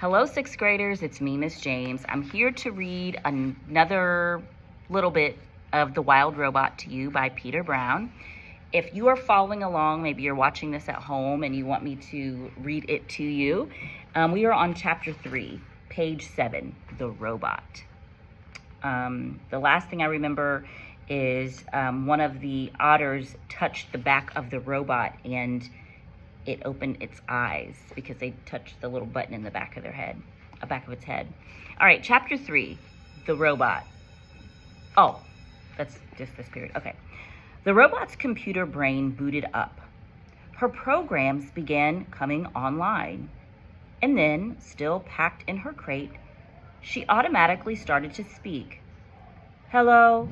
Hello, sixth graders. It's me, Miss James. I'm here to read another little bit of The Wild Robot to you by Peter Brown. If you are following along, maybe you're watching this at home and you want me to read it to you, we are on chapter 3, page 7, The Robot. The last thing I remember is one of the otters touched the back of the robot and it opened its eyes because they touched the little button in the back of its head. All right, chapter 3, The Robot. Oh, that's just this period. Okay. The robot's computer brain booted up. Her programs began coming online. And then, still packed in her crate, she automatically started to speak. Hello,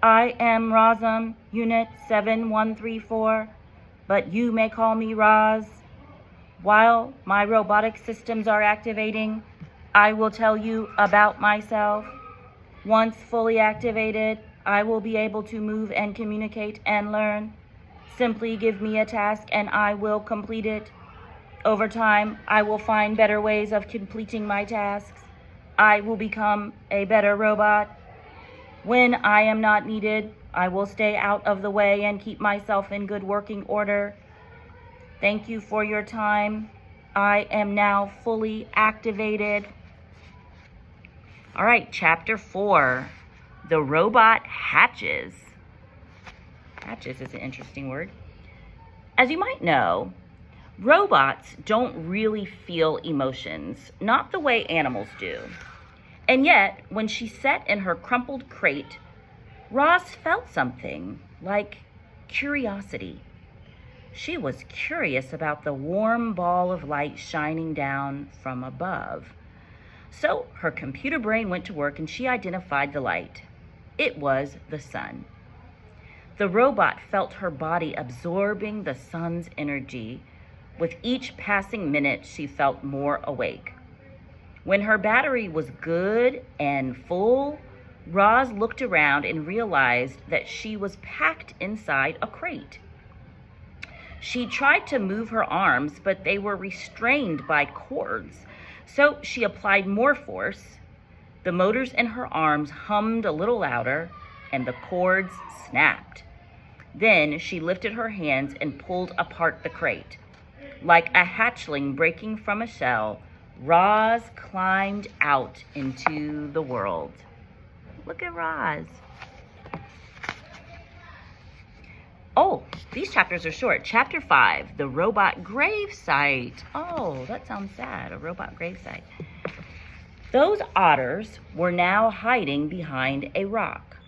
I am Razum, Unit 7134. But you may call me Roz. While my robotic systems are activating, I will tell you about myself. Once fully activated, I will be able to move and communicate and learn. Simply give me a task and I will complete it. Over time, I will find better ways of completing my tasks. I will become a better robot. When I am not needed, I will stay out of the way and keep myself in good working order. Thank you for your time. I am now fully activated. All right, chapter 4, The Robot Hatches. Hatches is an interesting word. As you might know, robots don't really feel emotions, not the way animals do. And yet, when she sat in her crumpled crate, Roz felt something, like curiosity. She was curious about the warm ball of light shining down from above. So her computer brain went to work and she identified the light. It was the sun. The robot felt her body absorbing the sun's energy. With each passing minute, she felt more awake. When her battery was good and full, Roz looked around and realized that she was packed inside a crate. She tried to move her arms, but they were restrained by cords, so she applied more force. The motors in her arms hummed a little louder, and the cords snapped. Then she lifted her hands and pulled apart the crate. Like a hatchling breaking from a shell, Roz climbed out into the world. Look at Roz. Oh, these chapters are short. Chapter 5, The Robot Gravesite. Oh, that sounds sad, a robot gravesite. Those otters were now hiding behind a rock.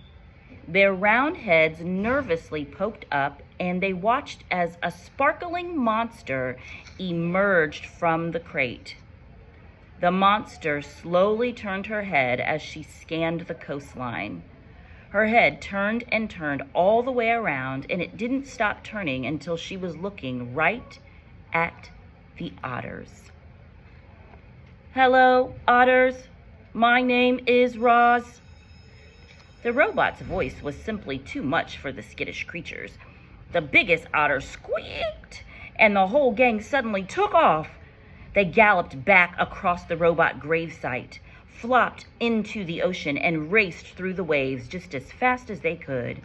Their round heads nervously poked up, and they watched as a sparkling monster emerged from the crate. The monster slowly turned her head as she scanned the coastline. Her head turned and turned all the way around, and it didn't stop turning until she was looking right at the otters. Hello, otters. My name is Roz. The robot's voice was simply too much for the skittish creatures. The biggest otter squeaked, and the whole gang suddenly took off. They galloped back across the robot gravesite, flopped into the ocean, and raced through the waves just as fast as they could.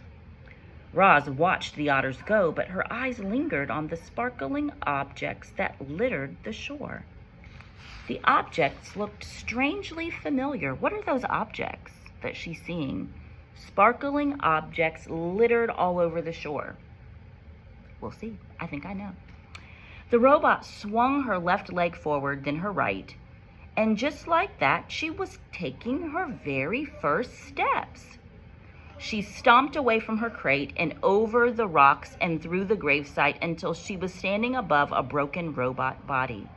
Roz watched the otters go, but her eyes lingered on the sparkling objects that littered the shore. The objects looked strangely familiar. What are those objects that she's seeing? Sparkling objects littered all over the shore. We'll see. I think I know. The robot swung her left leg forward, then her right, and just like that, she was taking her very first steps. She stomped away from her crate and over the rocks and through the gravesite until she was standing above a broken robot body.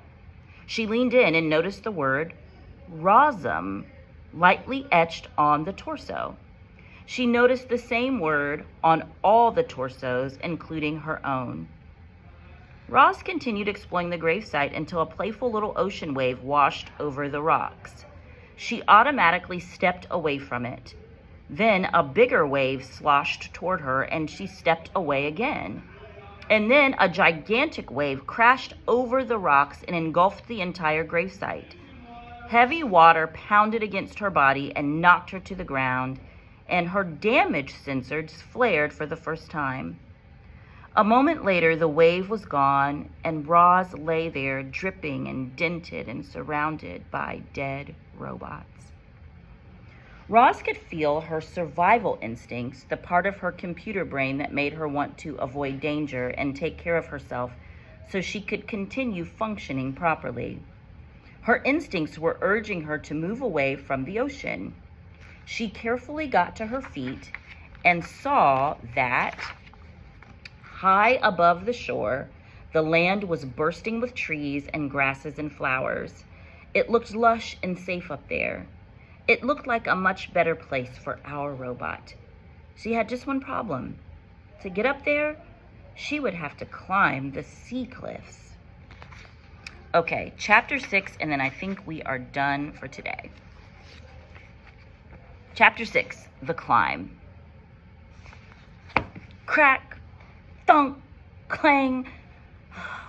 She leaned in and noticed the word Razum lightly etched on the torso. She noticed the same word on all the torsos, including her own. Roz continued exploring the gravesite until a playful little ocean wave washed over the rocks. She automatically stepped away from it. Then a bigger wave sloshed toward her and she stepped away again. And then a gigantic wave crashed over the rocks and engulfed the entire gravesite. Heavy water pounded against her body and knocked her to the ground, and her damage sensors flared for the first time. A moment later, the wave was gone, and Roz lay there dripping and dented and surrounded by dead robots. Roz could feel her survival instincts, the part of her computer brain that made her want to avoid danger and take care of herself so she could continue functioning properly. Her instincts were urging her to move away from the ocean. She carefully got to her feet and saw that high above the shore, the land was bursting with trees and grasses and flowers. It looked lush and safe up there. It looked like a much better place for our robot. She had just one problem. To get up there, she would have to climb the sea cliffs. Okay, chapter 6, and then I think we are done for today. Chapter 6, The Climb. Crack, thunk, clang.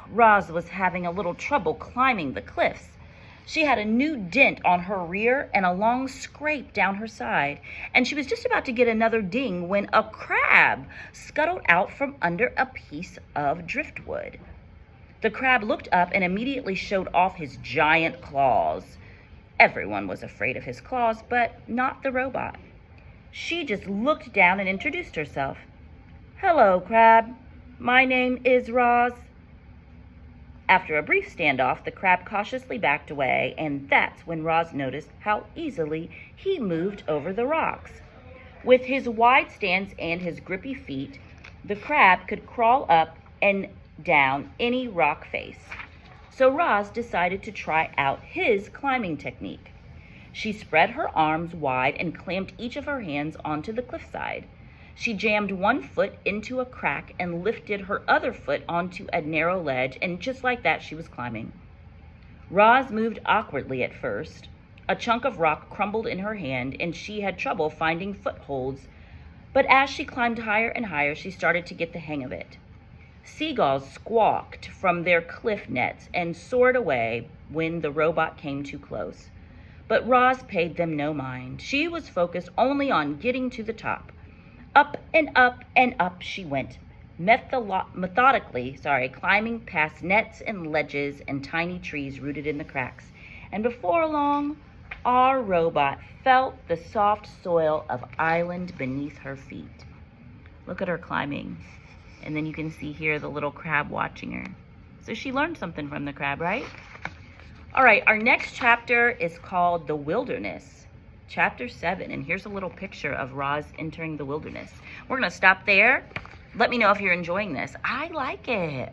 Roz was having a little trouble climbing the cliffs. She had a new dent on her rear and a long scrape down her side, and she was just about to get another ding when a crab scuttled out from under a piece of driftwood. The crab looked up and immediately showed off his giant claws. Everyone was afraid of his claws, but not the robot. She just looked down and introduced herself. "Hello, crab. My name is Roz." After a brief standoff, the crab cautiously backed away, and that's when Roz noticed how easily he moved over the rocks. With his wide stance and his grippy feet, the crab could crawl up and down any rock face. So Roz decided to try out his climbing technique. She spread her arms wide and clamped each of her hands onto the cliffside. She jammed one foot into a crack and lifted her other foot onto a narrow ledge, and just like that, she was climbing. Roz moved awkwardly at first. A chunk of rock crumbled in her hand, and she had trouble finding footholds. But as she climbed higher and higher, she started to get the hang of it. Seagulls squawked from their cliff nets and soared away when the robot came too close. But Roz paid them no mind. She was focused only on getting to the top. Up and up and up she went, methodically, climbing past nets and ledges and tiny trees rooted in the cracks. And before long, our robot felt the soft soil of island beneath her feet. Look at her climbing. And then you can see here the little crab watching her. So she learned something from the crab, right? All right, our next chapter is called The Wilderness. Chapter 7, and here's a little picture of Roz entering the wilderness. We're going to stop there. Let me know if you're enjoying this. I like it.